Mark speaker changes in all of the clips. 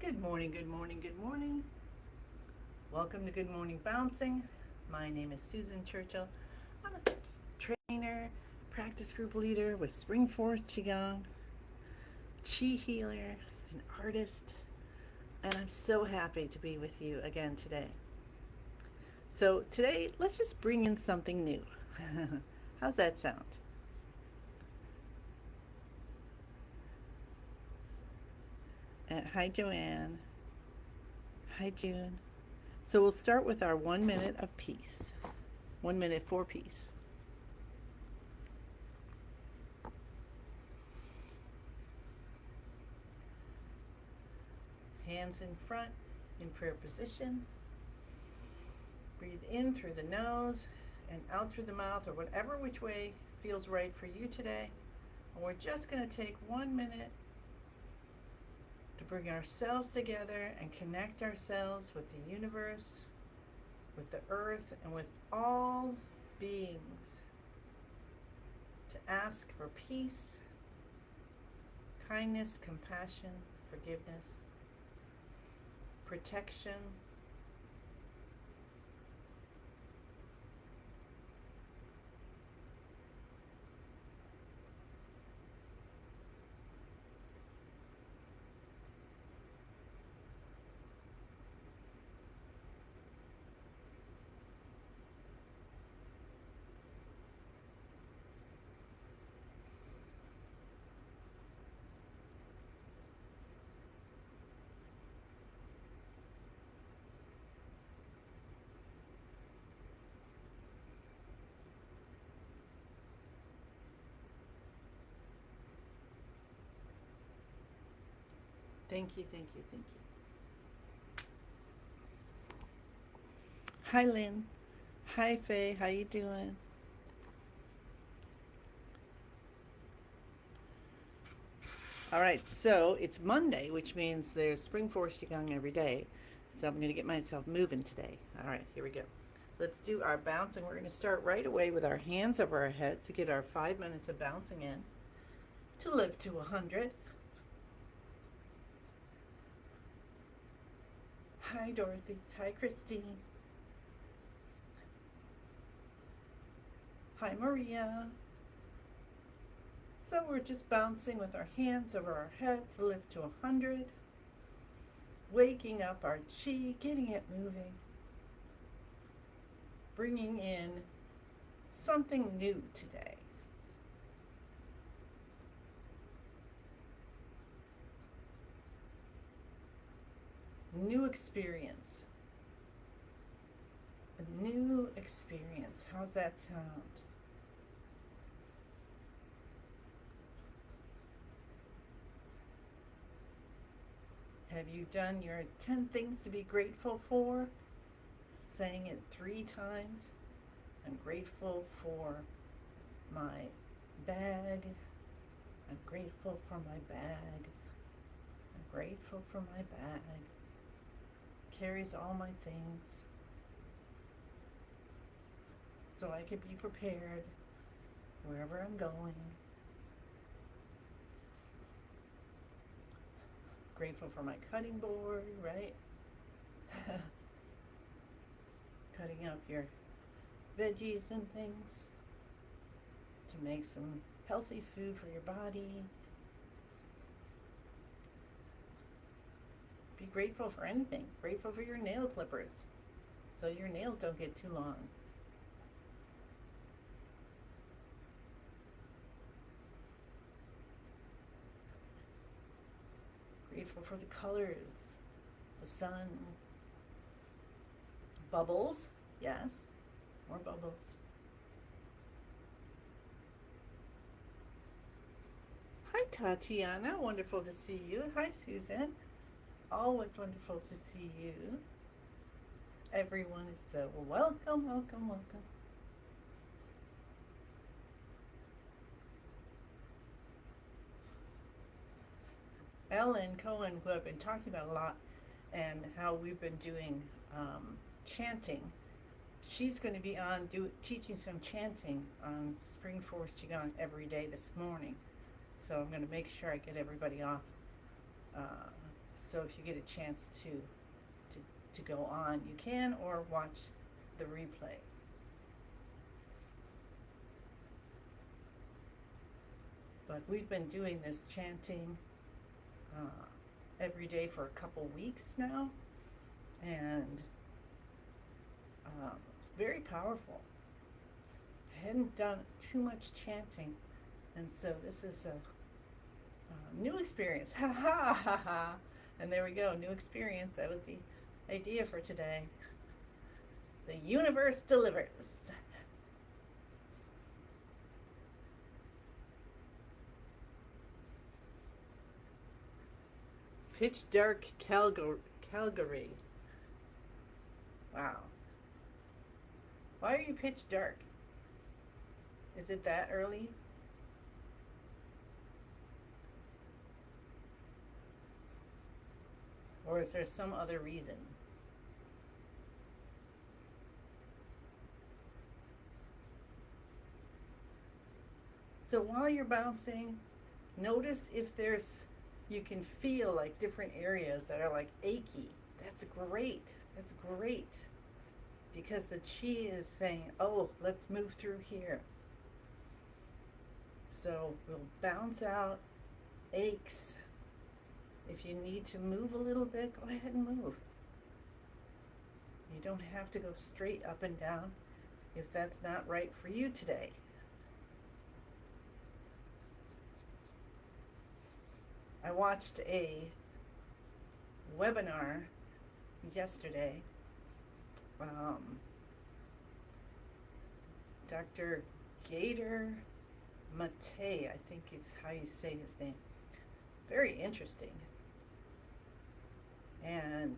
Speaker 1: Good morning, good morning, good morning. Welcome to Good Morning Bouncing. My name is Susan Churchill. I'm a trainer, practice group leader with Spring Forest Qigong, chi healer, an artist, and I'm so happy to be with you again today. So, today, let's just bring in something new. How's that sound? Hi, Joanne. Hi, June. So, we'll start with our 1 minute of peace. 1 minute for peace. Hands in front in prayer position. Breathe in through the nose and out through the mouth, or whatever which way feels right for you today. And we're just going to take 1 minute to bring ourselves together and connect ourselves with the universe, with the earth, and with all beings to ask for peace, kindness, compassion, forgiveness, protection. Thank you, thank you, thank you. Hi, Lynn. Hi, Faye. How you doing? All right, so it's Monday, which means there's Spring Forest Qigong every day. So I'm going to get myself moving today. All right, here we go. Let's do our bouncing. We're going to start right away with our hands over our head to get our 5 minutes of bouncing in to live to 100. Hi, Dorothy. Hi, Christine. Hi, Maria. So we're just bouncing with our hands over our head to live to 100. Waking up our chi, getting it moving. Bringing in something new today. New experience. A new experience. How's that sound? Have you done your 10 things to be grateful for? Saying it 3 times. I'm grateful for my bag. I'm grateful for my bag. I'm grateful for my bag. Carries all my things so I can be prepared wherever I'm going. Grateful for my cutting board, right? Cutting up your veggies and things to make some healthy food for your body. Be grateful for anything. Grateful for your nail clippers so your nails don't get too long. Grateful for the colors, the sun, bubbles. Yes, more bubbles. Hi, Tatiana. Wonderful to see you. Hi, Susan. Always wonderful to see you. Everyone is so welcome, welcome, welcome. Ellen Cohen, who I've been talking about a lot, and how we've been doing chanting. She's going to be on teaching some chanting on Spring Forest Qigong every day this morning. So I'm going to make sure I get everybody off uh, So if you get a chance to go on, you can, or watch the replay. But we've been doing this chanting every day for a couple weeks now, and it's very powerful. I hadn't done too much chanting, and so this is a new experience. Ha ha ha ha! And there we go, new experience. That was the idea for today. The universe delivers. Pitch dark Calgary. Wow. Why are you pitch dark? Is it that early? Or is there some other reason? So while you're bouncing, notice if you can feel like different areas that are like achy. That's great. That's great. Because the chi is saying, oh, let's move through here. So we'll bounce out aches. If you need to move a little bit, go ahead and move. You don't have to go straight up and down if that's not right for you today. I watched a webinar yesterday. Dr. Gator Mate, I think is how you say his name. Very interesting. And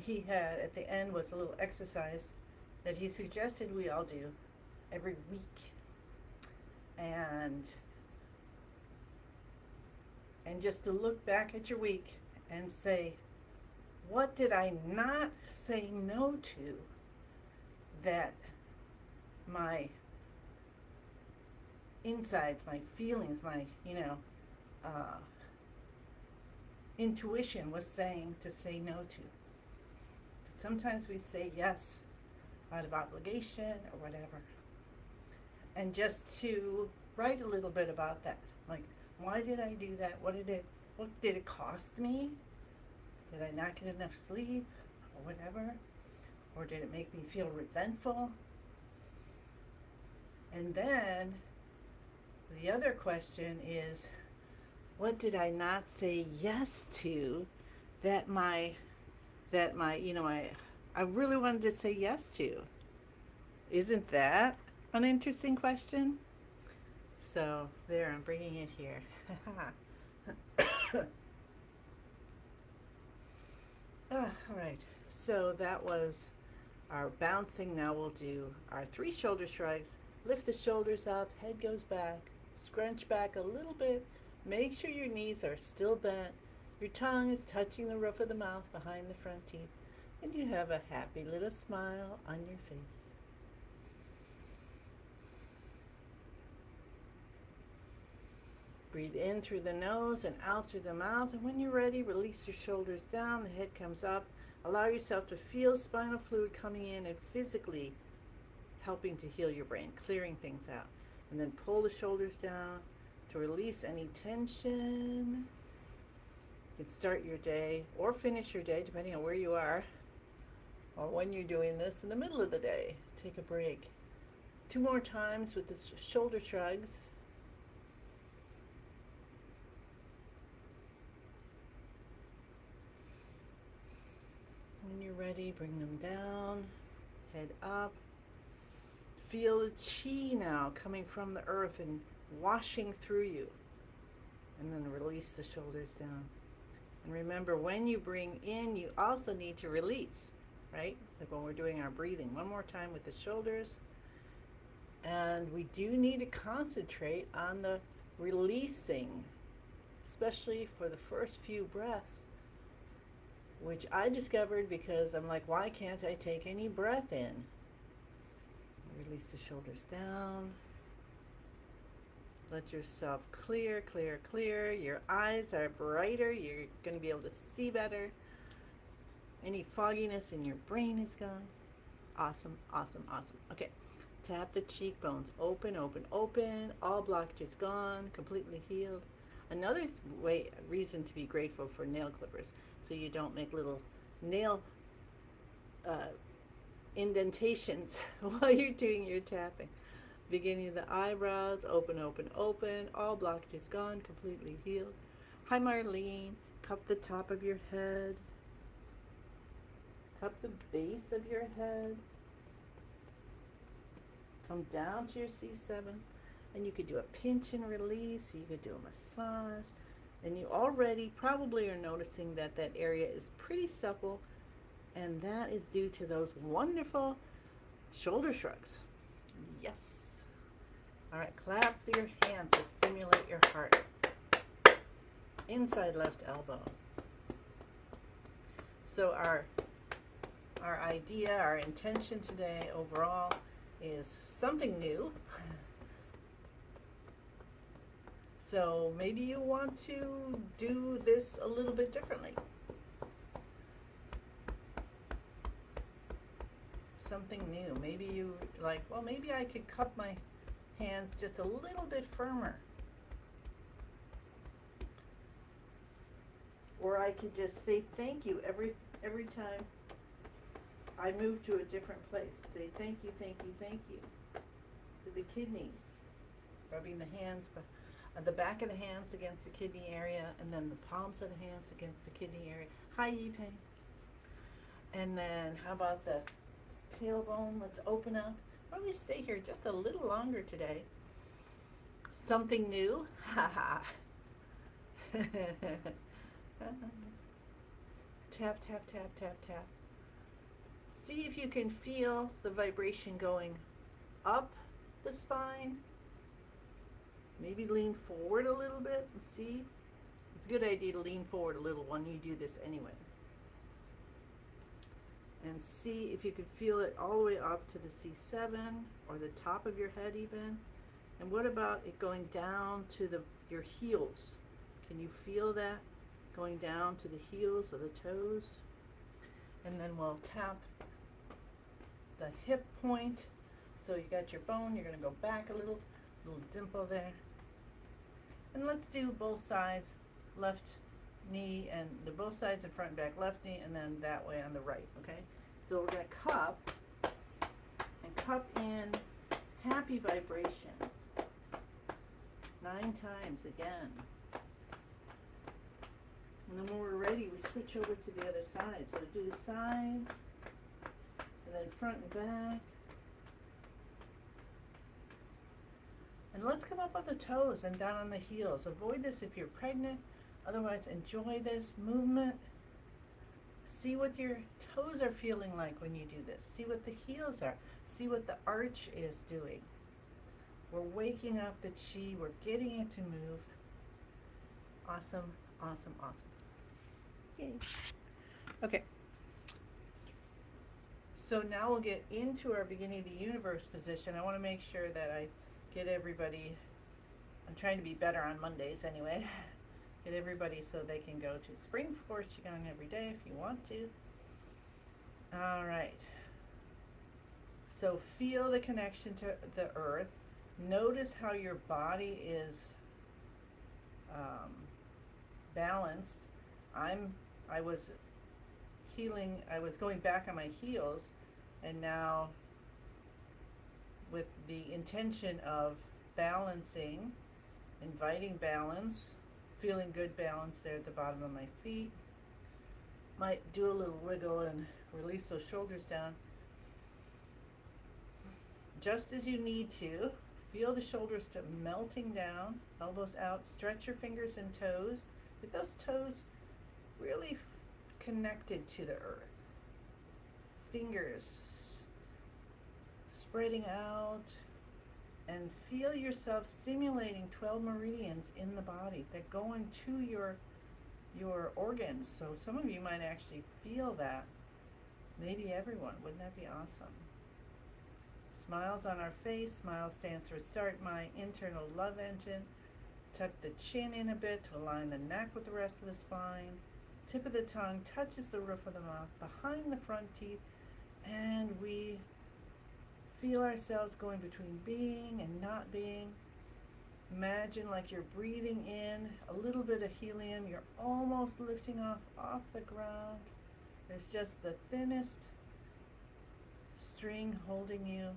Speaker 1: he had, at the end, was a little exercise that he suggested we all do every week. And just to look back at your week and say, what did I not say no to that my insides, my feelings, my, intuition was saying to say no to. But sometimes we say yes out of obligation or whatever. And just to write a little bit about that. Like, why did I do that? What did it cost me? Did I not get enough sleep or whatever? Or did it make me feel resentful? And then the other question is, what did I not say yes to that I really wanted to say yes to? Isn't that an interesting question? So there, I'm bringing it here. All right, so that was our bouncing. Now we'll do our 3 shoulder shrugs. Lift the shoulders up, head goes back, scrunch back a little bit. Make sure your knees are still bent. Your tongue is touching the roof of the mouth behind the front teeth. And you have a happy little smile on your face. Breathe in through the nose and out through the mouth. And when you're ready, release your shoulders down. The head comes up. Allow yourself to feel spinal fluid coming in and physically helping to heal your brain, clearing things out. And then pull the shoulders down to release any tension. You can start your day or finish your day, depending on where you are, or when you're doing this in the middle of the day. Take a break. 2 more times with the shoulder shrugs. When you're ready, bring them down, head up. Feel the chi now coming from the earth and washing through you. And then release the shoulders down. And remember, when you bring in, you also need to release, right? Like when we're doing our breathing. One more time with the shoulders. And we do need to concentrate on the releasing, especially for the first few breaths, which I discovered because I'm like, why can't I take any breath in? Release the shoulders down. Let yourself clear, clear, clear. Your eyes are brighter. You're going to be able to see better. Any fogginess in your brain is gone. Awesome, awesome, awesome. Okay, tap the cheekbones. Open, open, open. All blockages gone, completely healed. Another reason to be grateful for nail clippers, so you don't make little nail indentations while you're doing your tapping. Beginning of the eyebrows, open, open, open. All blockages gone, completely healed. Hi, Marlene. Cup the top of your head. Cup the base of your head. Come down to your C7. And you could do a pinch and release. You could do a massage. And you already probably are noticing that that area is pretty supple. And that is due to those wonderful shoulder shrugs. Yes. All right, clap your hands to stimulate your heart. Inside left elbow. So our idea, our intention today overall is something new. So maybe you want to do this a little bit differently. Something new. Maybe you like, well, maybe I could cup my hands just a little bit firmer. Or I could just say thank you every time I move to a different place. Say thank you, thank you, thank you to the kidneys. Rubbing the hands, the back of the hands against the kidney area, and then the palms of the hands against the kidney area. Hi, Yipei. And then how about the tailbone? Let's open up. Why don't we stay here just a little longer today? Something new? Haha. Tap, tap, tap, tap, tap. See if you can feel the vibration going up the spine. Maybe lean forward a little bit and see. It's a good idea to lean forward a little when you do this anyway. And see if you can feel it all the way up to the C7 or the top of your head even. And what about it going down to your heels? Can you feel that going down to the heels or the toes? And then we'll tap the hip point. So you got your bone, you're going to go back a little dimple there. And let's do both sides, left knee, and both sides in front and back, left knee, and then that way on the right, okay? So we're going to cup in happy vibrations 9 times again. And then when we're ready, we switch over to the other side. So do the sides, and then front and back. And let's come up on the toes and down on the heels. Avoid this if you're pregnant. Otherwise, enjoy this movement. See what your toes are feeling like when you do this. See what the heels are. See what the arch is doing. We're waking up the chi. We're getting it to move. Awesome, awesome, awesome. Yay. Okay. So now we'll get into our beginning of the universe position. I want to make sure that I get everybody, I'm trying to be better on Mondays anyway, get everybody so they can go to Spring Force Qigong every day if you want to. All right. So feel the connection to the earth. Notice how your body is balanced. I was going back on my heels, and now with the intention of balancing, inviting balance, feeling good balance there at the bottom of my feet. Might do a little wiggle and release those shoulders down. Just as you need to, feel the shoulders to melting down, elbows out, stretch your fingers and toes. Get those toes really connected to the earth. Fingers spreading out, and feel yourself stimulating 12 meridians in the body that go into your organs. So some of you might actually feel that. Maybe everyone. Wouldn't that be awesome? Smiles on our face. Smile stands for start my internal love engine. Tuck the chin in a bit to align the neck with the rest of the spine. Tip of the tongue touches the roof of the mouth behind the front teeth, and we feel ourselves going between being and not being. Imagine like you're breathing in a little bit of helium. You're almost lifting off the ground. There's just the thinnest string holding you.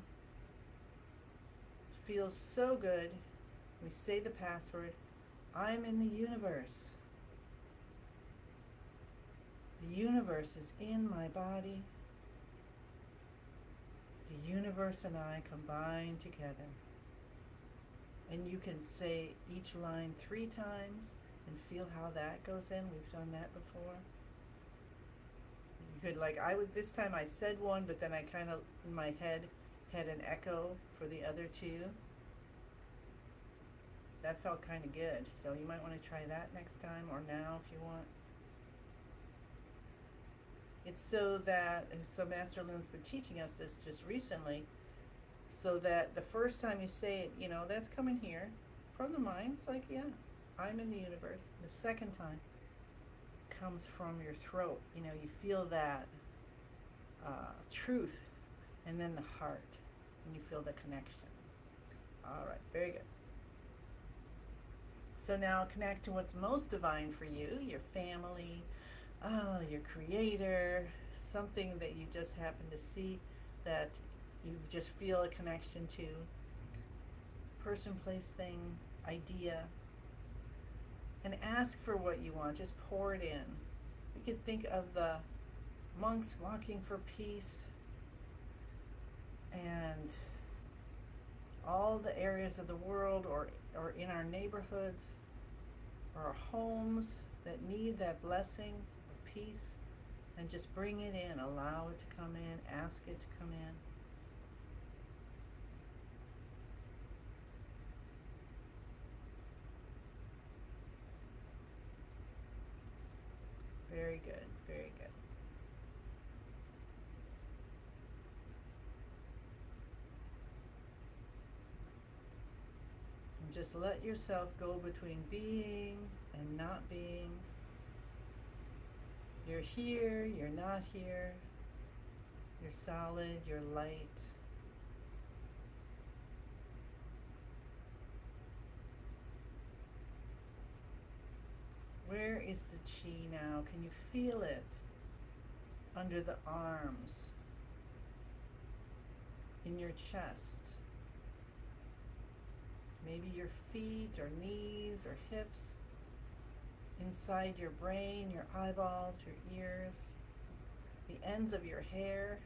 Speaker 1: Feels so good. We say the password. I'm in the universe. The universe is in my body. The universe and I combine together. And you can say each line 3 times and feel how that goes in. We've done that before. You could, this time I said one, but then I kind of, in my head, had an echo for the other 2. That felt kind of good. So you might want to try that next time, or now if you want. It's so Master Lynn's been teaching us this just recently, so that the first time you say it, that's coming here from the mind. It's like, yeah, I'm in the universe. The second time comes from your throat. You feel that truth, and then the heart, and you feel the connection. All right, very good. So now connect to what's most divine for you, your family, your creator, something that you just happen to see that you just feel a connection to. Person, place, thing, idea. And ask for what you want. Just pour it in. You could think of the monks walking for peace and all the areas of the world or in our neighborhoods or our homes that need that blessing of peace, and just bring it in. Allow it to come in. Ask it to come in. Very good, very good. And just let yourself go between being and not being. You're here, you're not here. You're solid, you're light. Where is the chi now? Can you feel it under the arms, in your chest? Maybe your feet or knees or hips, inside your brain, your eyeballs, your ears, the ends of your hair,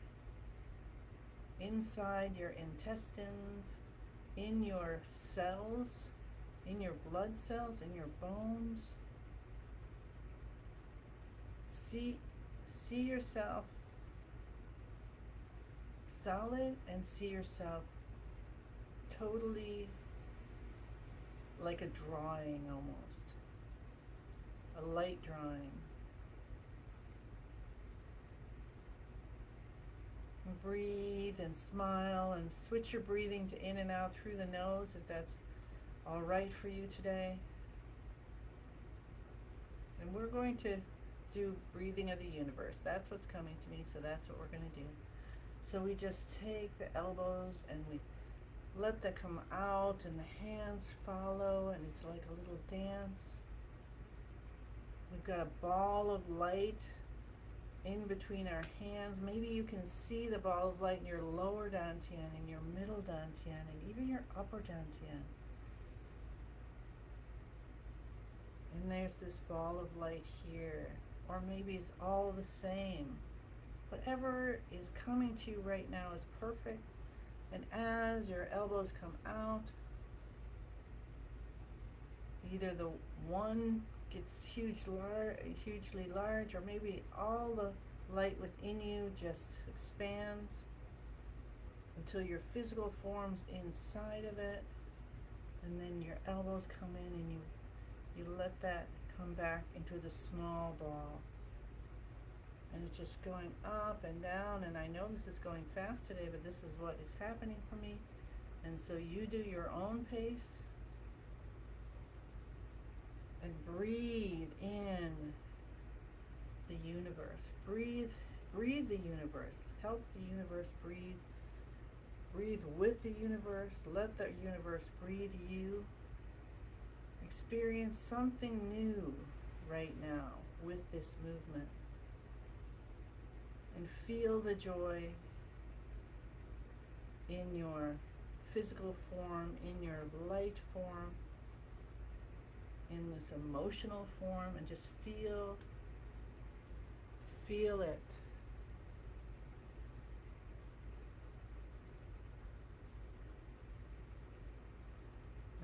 Speaker 1: inside your intestines, in your cells, in your blood cells, in your bones. See yourself solid, and see yourself totally like a drawing almost. A light drawing. And breathe and smile and switch your breathing to in and out through the nose if that's all right for you today. And we're going to do breathing of the universe. That's what's coming to me, so that's what we're going to do. So we just take the elbows and we let that come out, and the hands follow, and it's like a little dance. We've got a ball of light in between our hands. Maybe you can see the ball of light in your lower dantian, in your middle dantian, and even your upper dantian. And there's this ball of light here. Or maybe it's all the same. Whatever is coming to you right now is perfect. And as your elbows come out, either the one gets hugely large, or maybe all the light within you just expands until your physical form's inside of it, and then your elbows come in and you let that come back into the small ball. And it's just going up and down, and I know this is going fast today, but this is what is happening for me. And so you do your own pace and breathe in the universe. Breathe the universe. Help the universe breathe. Breathe with the universe. Let the universe breathe you. Experience something new right now with this movement. And feel the joy in your physical form, in your light form, in this emotional form, and just feel it.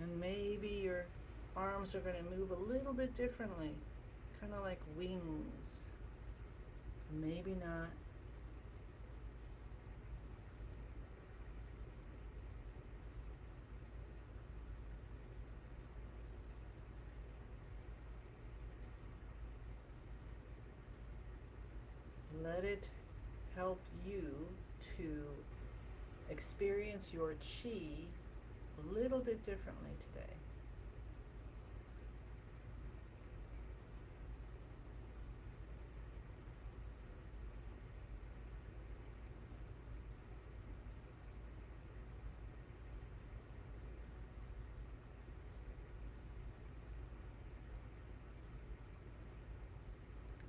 Speaker 1: And maybe your arms are going to move a little bit differently, kind of like wings. Maybe not. Let it help you to experience your chi a little bit differently today.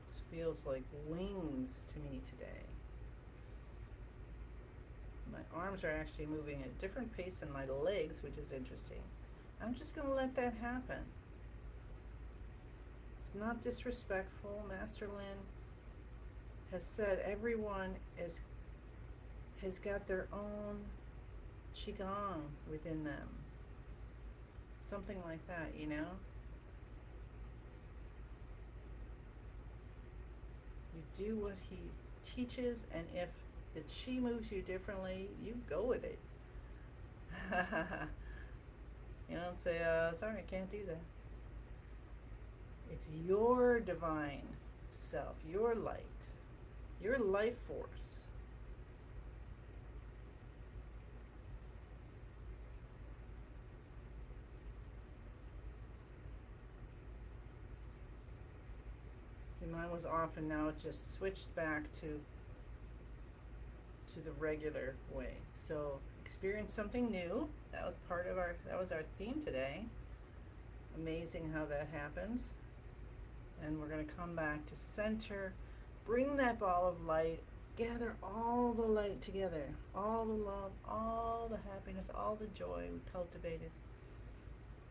Speaker 1: This feels like wings to me today. My arms are actually moving at a different pace than my legs, which is interesting. I'm just going to let that happen. It's not disrespectful. Master Lin has said everyone has got their own qigong within them. Something like that, you know? You do what he teaches, and if the chi moves you differently, you go with it. You don't say, sorry, I can't do that. It's your divine self, your light, your life force. See, mine was off, and now it just switched back to the regular way. So experience something new. That was our theme today. Amazing how that happens. And we're going to come back to center, bring that ball of light, gather all the light together, all the love, all the happiness, all the joy we cultivated,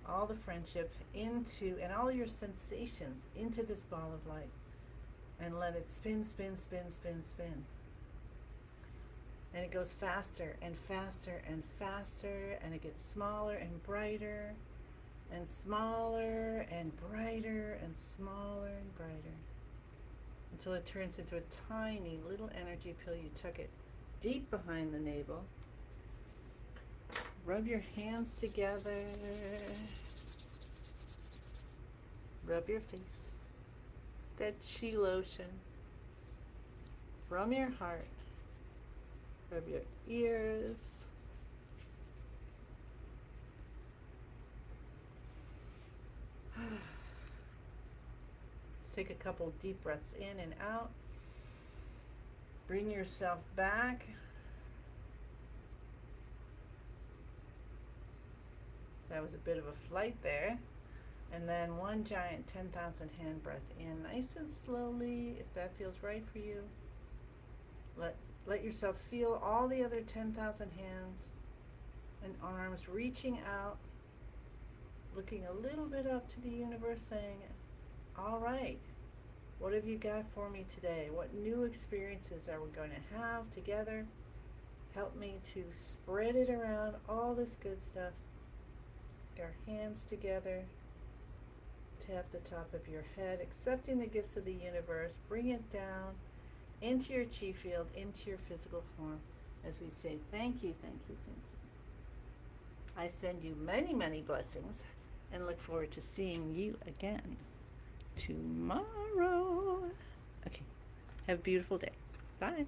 Speaker 1: all the friendship into, and all your sensations into this ball of light, and let it spin, spin, spin, spin, spin. And it goes faster and faster and faster, and it gets smaller and brighter, and smaller and brighter, and smaller and brighter, until it turns into a tiny little energy pill. You tuck it deep behind the navel. Rub your hands together. Rub your face. That chi lotion from your heart. Rub your ears. Let's take a couple deep breaths in and out. Bring yourself back. That was a bit of a flight there. And then one giant 10,000 hand breath in, nice and slowly, if that feels right for you. Let yourself feel all the other 10,000 hands and arms reaching out, looking a little bit up to the universe, saying, all right, what have you got for me today? What new experiences are we going to have together? Help me to spread it around, all this good stuff. Our hands together. Tap the top of your head, accepting the gifts of the universe. Bring it down into your chi field, into your physical form, as we say thank you, thank you, thank you. I send you many, many blessings and look forward to seeing you again tomorrow. Okay, Have a beautiful day. Bye.